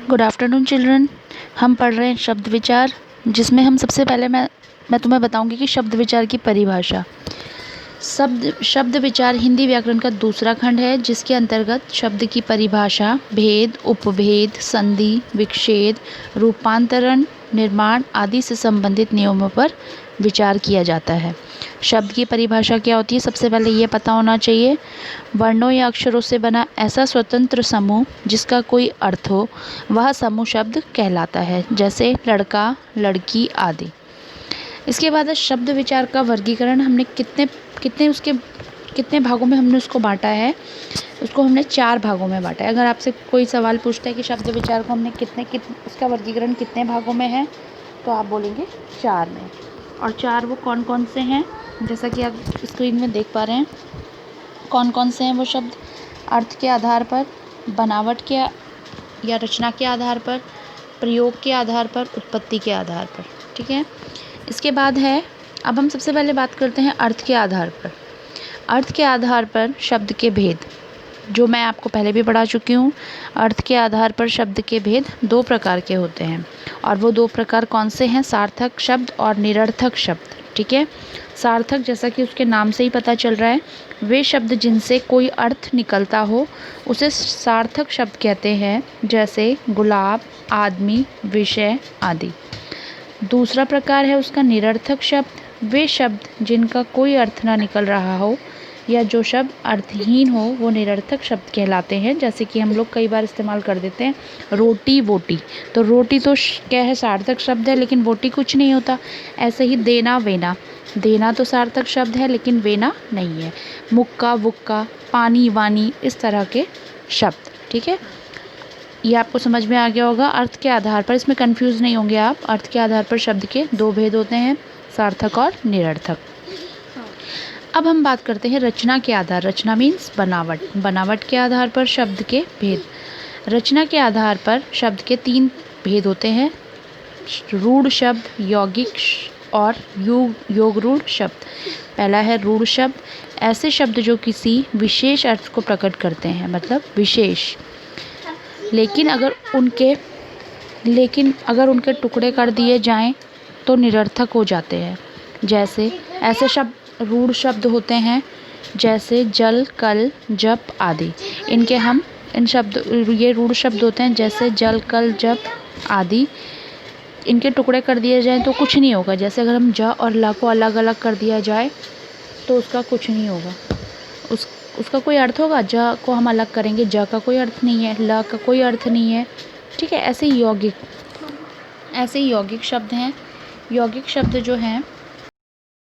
Good afternoon children. हम पढ़ रहे हैं शब्द विचार, जिसमें हम सबसे पहले मैं तुम्हें बताऊंगी कि शब्द विचार की परिभाषा। शब्द विचार हिंदी व्याकरण का दूसरा खंड है, जिसके अंतर्गत शब्द की परिभाषा, भेद, उपभेद, संधि, विच्छेद, रूपांतरण, निर्माण आदि से संबंधित नियमों पर विचार किया जाता है। शब्द की परिभाषा क्या होती है, सबसे पहले ये पता होना चाहिए। वर्णों या अक्षरों से बना ऐसा स्वतंत्र समूह जिसका कोई अर्थ हो, वह समूह शब्द कहलाता है, जैसे लड़का, लड़की आदि। इसके बाद है शब्द विचार का वर्गीकरण। हमने कितने भागों में हमने उसको बांटा है, उसको हमने 4 भागों में बांटा है। अगर आपसे कोई सवाल पूछता है कि शब्द विचार को हमने उसका वर्गीकरण कितने भागों में है, तो आप बोलेंगे 4 में। और 4 वो कौन कौन से हैं, जैसा कि आप स्क्रीन में देख पा रहे हैं। कौन कौन से हैं वो शब्द? अर्थ के आधार पर, बनावट के या रचना के आधार पर, प्रयोग के आधार पर, उत्पत्ति के आधार पर। ठीक है। इसके बाद है, अब हम सबसे पहले बात करते हैं अर्थ के आधार पर। अर्थ के आधार पर शब्द के भेद, जो मैं आपको पहले भी पढ़ा चुकी हूँ। अर्थ के आधार पर शब्द के भेद 2 प्रकार के होते हैं, और वो 2 प्रकार कौन से हैं? सार्थक शब्द और निरर्थक शब्द। ठीक है। सार्थक, जैसा कि उसके नाम से ही पता चल रहा है, वे शब्द जिनसे कोई अर्थ निकलता हो उसे सार्थक शब्द कहते हैं, जैसे गुलाब, आदमी, विषय आदि। दूसरा प्रकार है उसका निरर्थक शब्द। वे शब्द जिनका कोई अर्थ ना निकल रहा हो या जो शब्द अर्थहीन हो, वो निरर्थक शब्द कहलाते हैं। जैसे कि हम लोग कई बार इस्तेमाल कर देते हैं रोटी, वोटी। तो रोटी तो क्या है? सार्थक शब्द है, लेकिन वोटी कुछ नहीं होता। ऐसे ही देना, वेना। देना तो सार्थक शब्द है, लेकिन वेना नहीं है। मुक्का, वुक्का, पानी, वानी, इस तरह के शब्द। ठीक है। ये आपको समझ में आ गया होगा। अर्थ के आधार पर, इसमें कंफ्यूज नहीं होंगे आप। अर्थ के आधार पर शब्द के 2 भेद होते हैं, सार्थक और निरर्थक। अब हम बात करते हैं रचना के आधार। रचना मीन्स बनावट। बनावट के आधार पर शब्द के भेद। रचना के आधार पर शब्द के 3 भेद होते हैं, रूढ़ शब्द, यौगिक और योग रूढ़ शब्द। पहला है रूढ़ शब्द। ऐसे शब्द जो किसी विशेष अर्थ को प्रकट करते हैं, मतलब विशेष, लेकिन अगर उनके टुकड़े कर दिए जाएं तो निरर्थक हो जाते हैं। जैसे ऐसे शब्द रूढ़ शब्द होते हैं, जैसे जल, कल, जप आदि। ये रूढ़ शब्द होते हैं, जैसे जल, कल, जप आदि। इनके टुकड़े कर दिए जाएं तो कुछ नहीं होगा। जैसे अगर हम ज और ल को अलग अलग कर दिया जाए तो उसका कुछ नहीं होगा। उसका कोई अर्थ होगा? ज को हम अलग करेंगे, ज का कोई अर्थ नहीं है, ल का कोई अर्थ नहीं है। ठीक है। ऐसे ही यौगिक शब्द हैं। यौगिक शब्द जो हैं